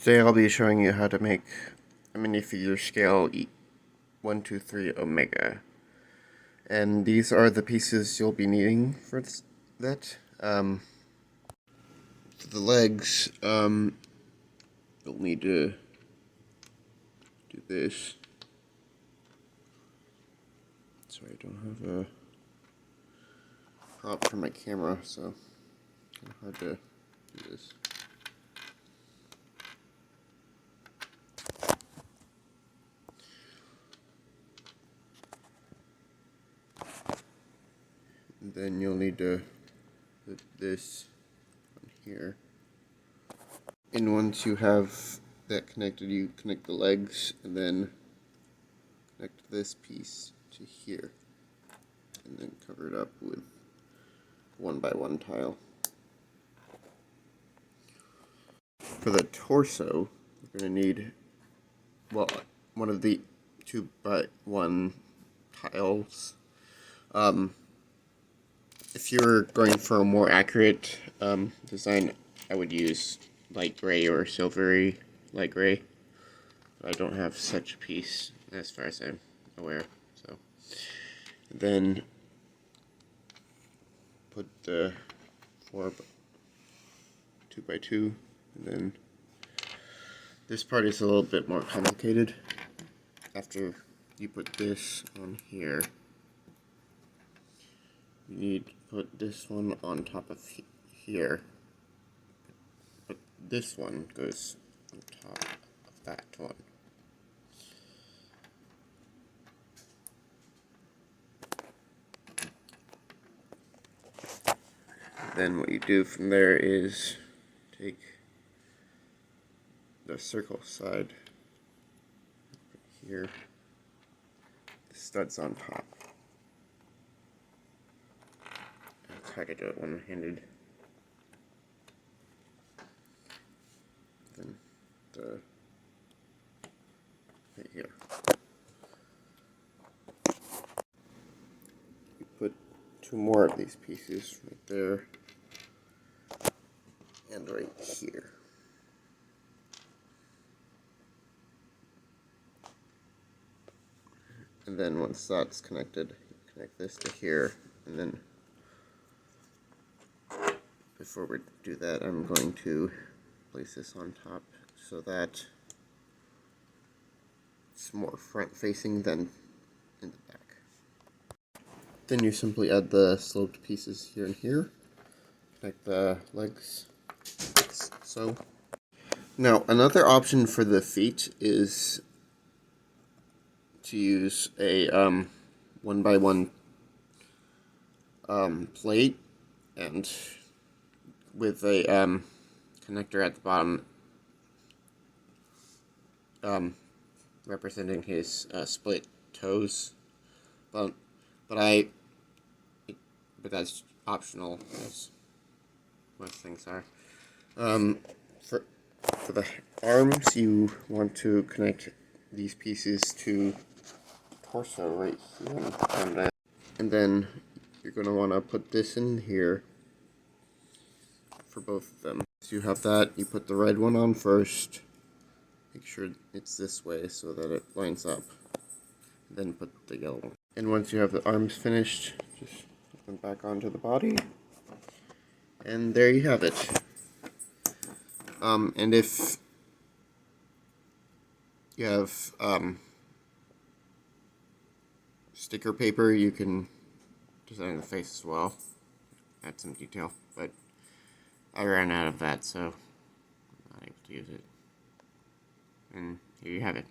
Today I'll be showing you how to make a minifigure scale E-123 Omega. And these are the pieces you'll be needing for that. For the legs, you'll need to do this. Sorry, I don't have a prop for my camera, so it's kind of hard to do this. And then you'll need to put this on here. And once you have that connected, you connect the legs and then connect this piece to here. And then cover it up with 1x1 tile. For the torso, you're going to need, well, one of the 2x1 tiles. If you're going for a more accurate design, I would use light gray or silvery light gray. But I don't have such a piece as far as I'm aware. So then put the 2x2, and then this part is a little bit more complicated. After you put this on here, you need to put this one on top of here, but this one goes on top of that one. Then what you do from there is take the circle side here, the studs on top. That's how to do it one-handed. Then the right here. You put two more of these pieces right there and right here. And then once that's connected, you connect this to here, and then before we do that, I'm going to place this on top so that it's more front facing than in the back. Then you simply add the sloped pieces here and here, connect the legs like so. Now another option for the feet is to use a 1x1 plate, and with a connector at the bottom representing his split toes, but that's optional, as most things are. For the arms, you want to connect these pieces to torso right here, and then you're going to want to put this in here for both of them. So you have that, you put the red one on first, make sure it's this way so that it lines up, then put the yellow one. And once you have the arms finished, just put them back onto the body, and there you have it. And if you have sticker paper, you can design the face as well, add some detail, but I ran out of that, so I'm not able to use it. And here you have it.